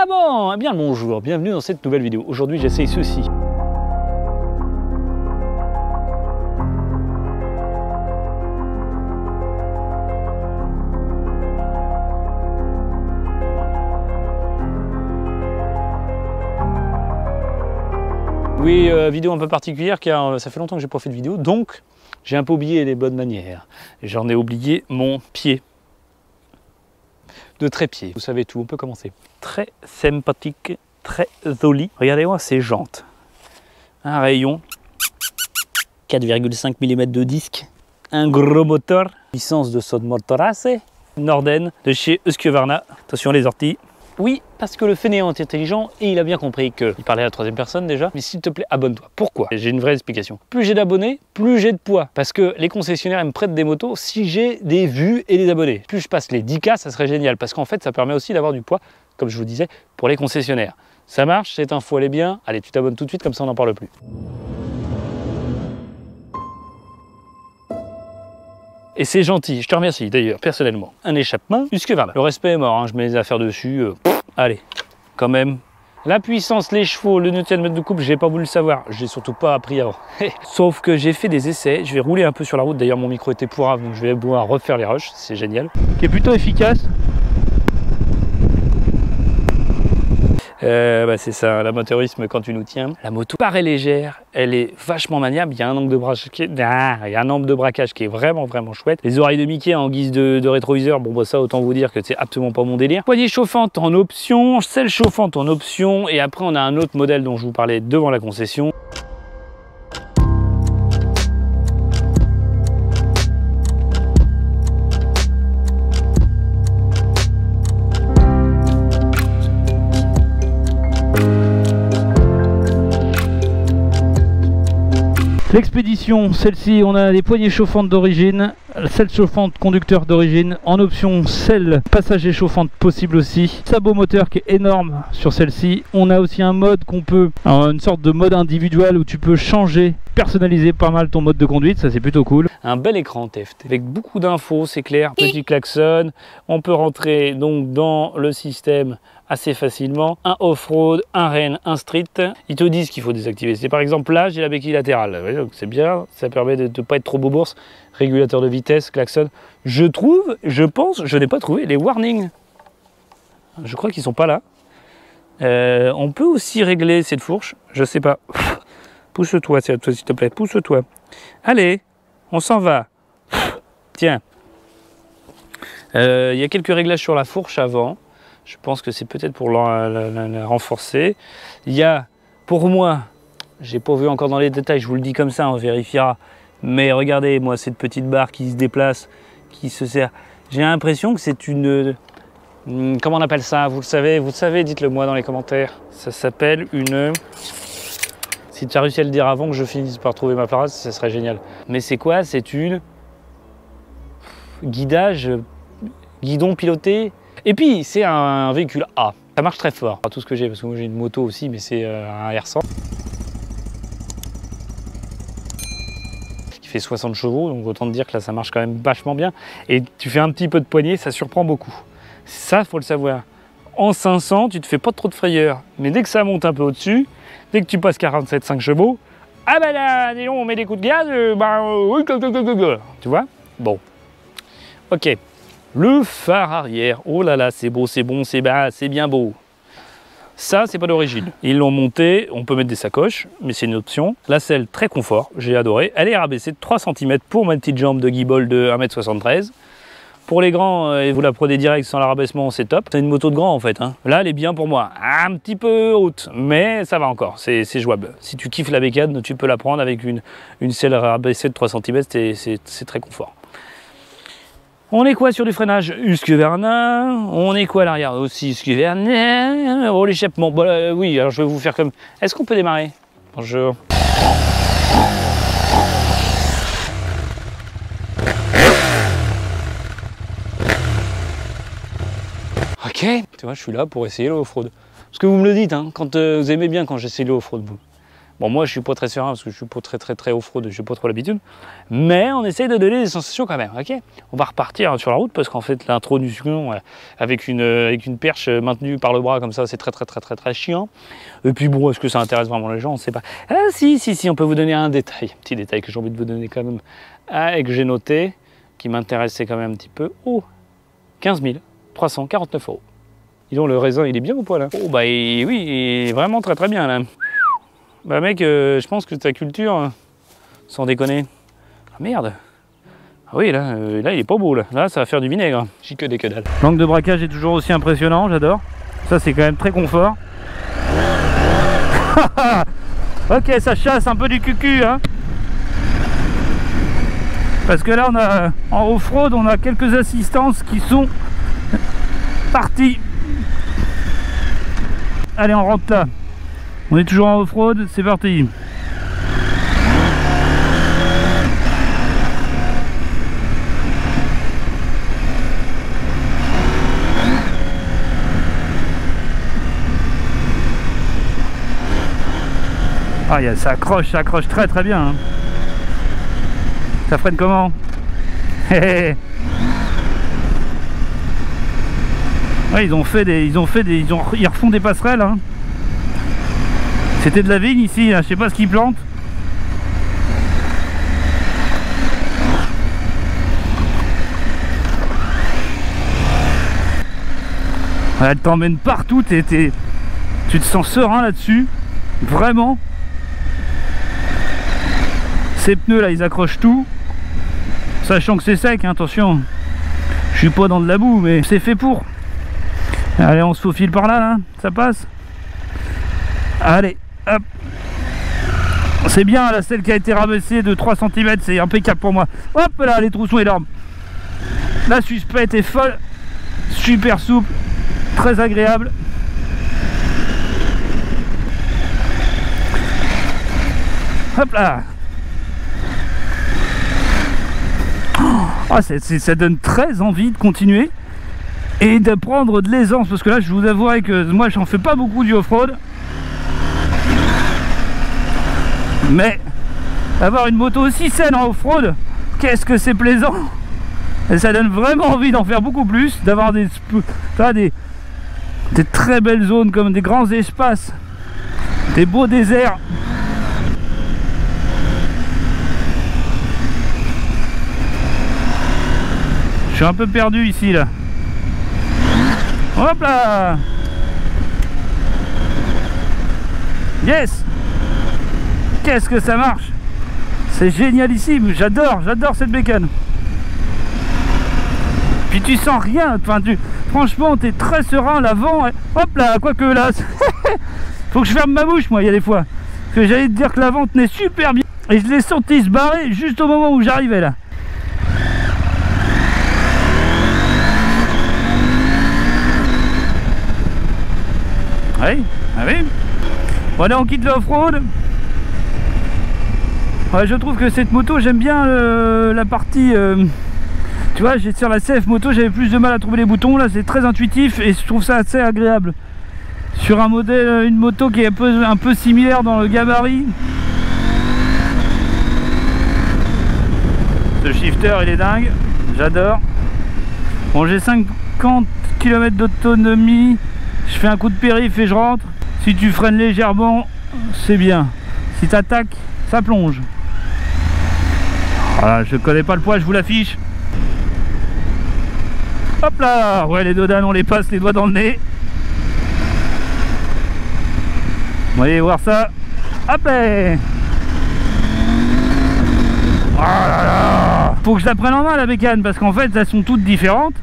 Ah bon, eh bien le bonjour, bienvenue dans cette nouvelle vidéo. Aujourd'hui j'essaye ceci. Oui, vidéo un peu particulière car ça fait longtemps que j'ai pas fait de vidéo, donc j'ai un peu oublié les bonnes manières. J'en ai oublié mon pied. De trépied, vous savez tout, on peut commencer. Très sympathique, très joli. Regardez-moi ces jantes. Un rayon, 4,5 mm de disque, un gros moteur, licence de Sod Motorase, Norden de chez Husqvarna. Attention les orties. Oui, parce que le fainéant est intelligent et il a bien compris que... Il parlait à la troisième personne déjà, mais s'il te plaît, abonne-toi. Pourquoi? J'ai une vraie explication. Plus j'ai d'abonnés, plus j'ai de poids. Parce que les concessionnaires ils me prêtent des motos si j'ai des vues et des abonnés. Plus je passe les 10K, ça serait génial. Parce qu'en fait, ça permet aussi d'avoir du poids, comme je vous disais, pour les concessionnaires. Ça marche, cette info elle est bien. Allez, tu t'abonnes tout de suite, comme ça on n'en parle plus. Et c'est gentil, je te remercie d'ailleurs, personnellement. Un échappement, Husqvarna. Le respect est mort, hein, je mets les affaires dessus. Allez, quand même. La puissance, les chevaux, le Nm de couple, j'ai pas voulu le savoir. J'ai surtout pas appris avant. Sauf que j'ai fait des essais, je vais rouler un peu sur la route. D'ailleurs, mon micro était pourrave, donc je vais pouvoir refaire les rushs, c'est génial. Qui est plutôt efficace. C'est ça, l'amateurisme quand tu nous tiens. La moto paraît légère, elle est vachement maniable. Il y a un angle de braquage qui est vraiment chouette. Les oreilles de Mickey en guise de rétroviseur, bon bah ça autant vous dire que c'est absolument pas mon délire. Poignée chauffante en option, selle chauffante en option, et après on a un autre modèle dont je vous parlais devant la concession. L'expédition, celle-ci, on a des poignées chauffantes d'origine, selle chauffante conducteur d'origine, en option selle passager chauffante possible aussi, sabot moteur qui est énorme sur celle-ci. On a aussi un mode qu'on peut, une sorte de mode individuel où tu peux changer, personnaliser pas mal ton mode de conduite, ça c'est plutôt cool. Un bel écran TFT avec beaucoup d'infos, c'est clair, petit klaxon, on peut rentrer donc dans le système assez facilement, un off-road, un rain, un street. Ils te disent qu'il faut désactiver. C'est par exemple là, j'ai la béquille latérale. Ouais, donc c'est bien, ça permet de ne pas être trop bourse. Régulateur de vitesse, klaxon. Je pense, je n'ai pas trouvé les warnings. Je crois qu'ils sont pas là. On peut aussi régler cette fourche, je sais pas. Pousse-toi, s'il te plaît, pousse-toi. Allez, on s'en va. Tiens. Il y a quelques réglages sur la fourche avant. Je pense que c'est peut-être pour la renforcer. Il y a, pour moi, j'ai pas vu encore dans les détails, je vous le dis comme ça, on vérifiera. Mais regardez, moi, cette petite barre qui se déplace, qui se sert. J'ai l'impression que c'est une... Comment on appelle ça? Vous le savez, dites-le moi dans les commentaires. Ça s'appelle une... Si tu as réussi à le dire avant que je finisse par trouver ma phrase, ça serait génial. Mais c'est quoi? C'est une... Guidon piloté. Et puis, c'est un véhicule A. Ça marche très fort. Pas tout ce que j'ai, parce que moi j'ai une moto aussi, mais c'est un R100. Qui fait 60 chevaux, donc autant te dire que là, ça marche quand même vachement bien. Et tu fais un petit peu de poignée, ça surprend beaucoup. Ça, faut le savoir. En 500, tu te fais pas trop de frayeur. Mais dès que ça monte un peu au-dessus, dès que tu passes 47,5 chevaux, ah bah là, disons, on met des coups de gaz, tu vois? Bon. Ok. Le phare arrière, oh là là, c'est beau, c'est bon, c'est bien beau. Ça, c'est pas d'origine. Ils l'ont monté, on peut mettre des sacoches, mais c'est une option. La selle, très confort, j'ai adoré. Elle est rabaissée de 3 cm pour ma petite jambe de guibole de 1,73 m. Pour les grands, vous la prenez direct sans l'arabaissement, c'est top. C'est une moto de grand en fait. Hein. Là, elle est bien pour moi. Un petit peu haute, mais ça va encore, c'est jouable. Si tu kiffes la bécane, tu peux la prendre avec une selle rabaissée de 3 cm, c'est très confort. On est quoi sur du freinage? Husqvarna. On est quoi à l'arrière? Aussi Husqvarna. Oh l'échappement. Bon, oui, alors je vais vous faire comme... Est-ce qu'on peut démarrer? Bonjour. Ok. Tu vois, je suis là pour essayer le off-road. Parce que vous me le dites, hein, quand vous aimez bien quand j'essaie le off-road. Bon, moi je suis pas très serein parce que je suis pas très off-road, je n'ai pas trop l'habitude. Mais on essaye de donner des sensations quand même, ok? On va repartir sur la route parce qu'en fait l'introduction avec une perche maintenue par le bras comme ça, c'est très chiant. Et puis bon, est-ce que ça intéresse vraiment les gens? On ne sait pas. Ah si, on peut vous donner un détail, un petit détail que j'ai envie de vous donner quand même, et que j'ai noté, qui m'intéressait quand même un petit peu. Oh, 15 349 €. Dis donc, le raisin, il est bien ou pas là? Oh bah oui, il est vraiment très bien là. Bah mec, je pense que ta culture, sans déconner. Ah merde. Ah oui, là, il est pas beau là. Là, ça va faire du vinaigre. J'ai que des que dalle. L'angle de braquage est toujours aussi impressionnant, j'adore. Ça, c'est quand même très confort. Ok, ça chasse un peu du cucu, hein. Parce que là, on a en off-road, on a quelques assistances qui sont parties. Allez, on rentre là. On est toujours en off-road, c'est parti. Ah, ça accroche très bien. Hein. Ça freine comment? Ouais, ils refont des passerelles. Hein. C'était de la vigne ici, là. Je sais pas ce qu'ils plantent. Ouais, elle t'emmène partout, tu te sens serein là-dessus, vraiment. Ces pneus là, ils accrochent tout, sachant que c'est sec, hein, attention. Je suis pas dans de la boue, mais c'est fait pour. Allez, on se faufile par là, ça passe. Allez, hop. C'est bien, là, celle qui a été rabaissée de 3 cm, c'est impeccable pour moi. Hop là, les trous sont énormes. La suspecte est folle, super souple, très agréable. Hop là. Oh, ça donne très envie de continuer et de prendre de l'aisance, parce que là je vous avouerai que moi j'en fais pas beaucoup du off-road, mais avoir une moto aussi saine en off-road, qu'est-ce que c'est plaisant, et ça donne vraiment envie d'en faire beaucoup plus, d'avoir des très belles zones comme des grands espaces, des beaux déserts. Je suis un peu perdu ici là. Hop là. Yes. Qu'est-ce que ça marche. C'est génialissime. J'adore cette bécane. Puis tu sens rien. Enfin, franchement, t'es très serein. L'avant. Hop là. Quoique là. Faut que je ferme ma bouche, moi, il y a des fois. Parce que j'allais te dire que l'avant tenait super bien. Et je l'ai senti se barrer juste au moment où j'arrivais là. Oui, ah oui. Bon, allez, on quitte le off-road. Ouais, je trouve que cette moto, j'aime bien la partie... tu vois, sur la CF moto, j'avais plus de mal à trouver les boutons. Là, c'est très intuitif et je trouve ça assez agréable. Sur un modèle, une moto qui est un peu similaire dans le gabarit. Ce shifter, il est dingue. J'adore. Bon, j'ai 50 km d'autonomie. Je fais un coup de périph' et je rentre. Si tu freines légèrement, c'est bien. Si tu attaques, ça plonge. Voilà, je connais pas le poids, je vous l'affiche. Hop là. Ouais, les dodanes, on les passe les doigts dans le nez. On va aller voir ça. Hop là. Oh là là. Faut que je la prenne en main la bécane, parce qu'en fait elles sont toutes différentes.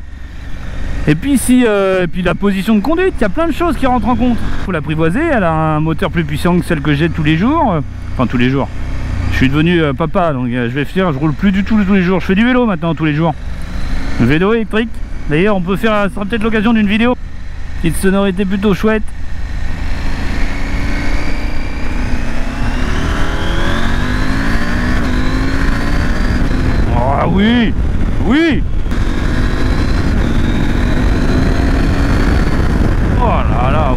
Et puis et puis la position de conduite, il y a plein de choses qui rentrent en compte. Faut l'apprivoiser, elle a un moteur plus puissant que celle que j'ai tous les jours. Enfin tous les jours. Je suis devenu papa, donc je roule plus du tout tous les jours. Je fais du vélo maintenant tous les jours. Le vélo électrique. D'ailleurs on peut faire, ça sera peut-être l'occasion d'une vidéo. Petite sonorité plutôt chouette. Ah oui, oui. Oh là là,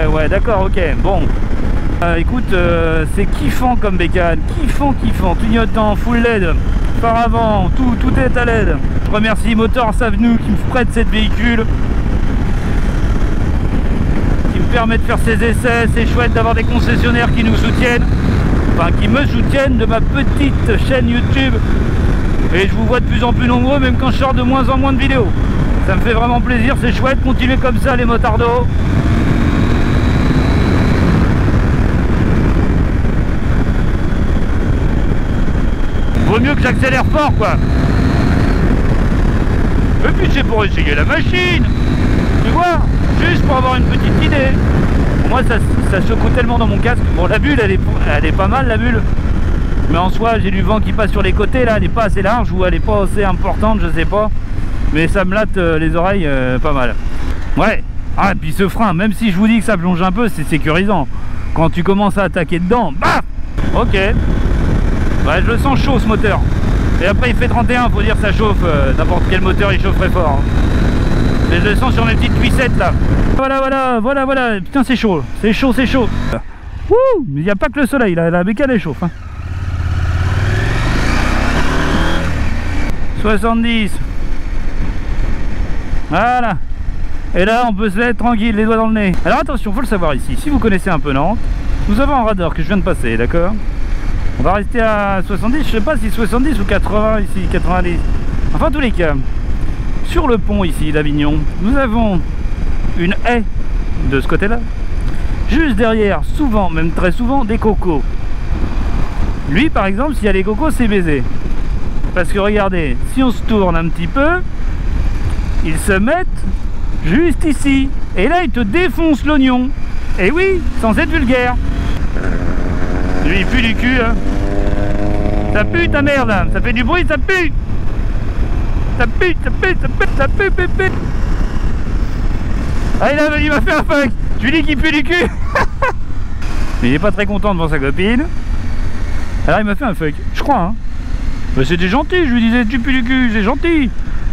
ouais, d'accord, ok, bon. Écoute, c'est kiffant comme bécane, kiffant, clignotant, full LED, phare avant, tout est à LED. Je remercie Motors Avenue qui me prête cette véhicule, qui me permet de faire ses essais. C'est chouette d'avoir des concessionnaires qui nous soutiennent, enfin qui me soutiennent de ma petite chaîne YouTube. Et je vous vois de plus en plus nombreux, même quand je sors de moins en moins de vidéos. Ça me fait vraiment plaisir, c'est chouette, continuez comme ça les motardos. Vaut mieux que j'accélère fort quoi. Et puis c'est pour essayer la machine. Tu vois, juste pour avoir une petite idée. Moi ça secoue tellement dans mon casque. Bon, la bulle elle est pas mal, la bulle. Mais en soi j'ai du vent qui passe sur les côtés là, elle est pas assez large ou elle est pas assez importante, je sais pas. Mais ça me latte les oreilles pas mal. Ouais. Ah, et puis ce frein, même si je vous dis que ça plonge un peu, c'est sécurisant. Quand tu commences à attaquer dedans, baf. Ok. Ouais, je le sens chaud ce moteur. Et après il fait 31, faut dire ça chauffe. N'importe quel moteur il chaufferait fort. Mais je le sens sur mes petites cuissettes là. Voilà. Putain c'est chaud. C'est chaud. Wouh. Mais il n'y a pas que le soleil, la bécane elle chauffe. Hein. 70. Voilà. Et là on peut se mettre tranquille, les doigts dans le nez. Alors attention, faut le savoir ici. Si vous connaissez un peu Nantes, nous avons un radar que je viens de passer, d'accord? On va rester à 70, je sais pas si 70 ou 80 ici, 90. Enfin, en tous les cas, sur le pont ici d'Avignon, nous avons une haie de ce côté-là. Juste derrière, souvent, même très souvent, des cocos. Lui, par exemple, s'il y a les cocos, c'est baisé. Parce que regardez, si on se tourne un petit peu, ils se mettent juste ici. Et là, ils te défoncent l'oignon. Et oui, sans être vulgaire. Lui il pue du cul hein. Ça pue ta merde hein. Ça fait du bruit, ça pue. Ça pue. Ah il m'a fait un fuck. Je lui dis qu'il pue du cul. Mais il est pas très content devant sa copine. Alors il m'a fait un fuck, je crois hein. Bah, c'était gentil, je lui disais tu pues du cul, c'est gentil.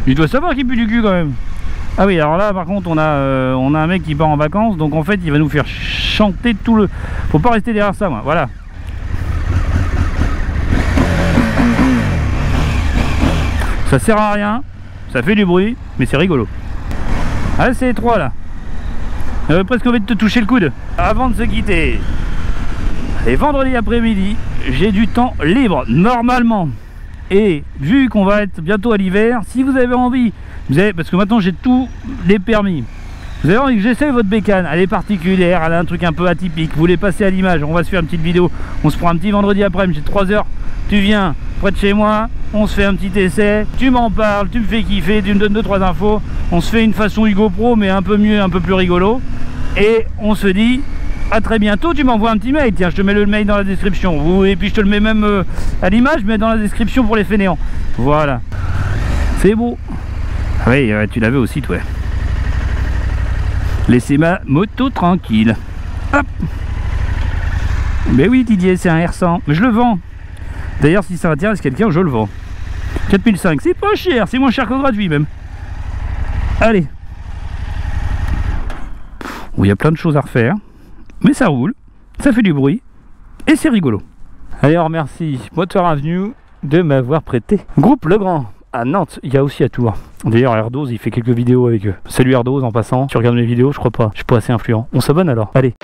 Il doit savoir qu'il pue du cul quand même. Ah oui, alors là par contre on a un mec qui part en vacances. Donc en fait il va nous faire chanter tout le... Faut pas rester derrière ça moi, voilà. Ça sert à rien, ça fait du bruit, mais c'est rigolo. Ah c'est étroit là. J'avais presque envie de te toucher le coude. Avant de se quitter, et vendredi après-midi, j'ai du temps libre, normalement. Et vu qu'on va être bientôt à l'hiver, si vous avez envie, parce que maintenant j'ai tous les permis, vous avez envie que j'essaie votre bécane, elle est particulière, elle a un truc un peu atypique, vous voulez passer à l'image, on va se faire une petite vidéo, on se prend un petit vendredi après-midi, j'ai 3 heures, tu viens près de chez moi, on se fait un petit essai, tu m'en parles, tu me fais kiffer, tu me donnes 2-3 infos, on se fait une façon Hugo Pro mais un peu mieux, un peu plus rigolo, et on se dit à très bientôt. Tu m'envoies un petit mail, tiens je te mets le mail dans la description, et puis je te le mets même à l'image, mais dans la description pour les fainéants. Voilà, c'est beau. Ah oui, tu l'avais aussi toi. Laissez ma moto tranquille. Hop. Mais oui Didier, c'est un R100, mais je le vends. D'ailleurs si ça intéresse quelqu'un, je le vends. 4005, c'est pas cher, c'est moins cher qu'au gratuit même. Allez. Bon, il y a plein de choses à refaire, mais ça roule, ça fait du bruit et c'est rigolo. Allez, on remercie Motors Avenue de m'avoir prêté Groupe Legrand à Nantes. Il y a aussi à Tours. D'ailleurs Airdos il fait quelques vidéos avec eux. Salut Airdos en passant, tu regardes mes vidéos, je crois pas, je suis pas assez influent. On s'abonne alors, allez.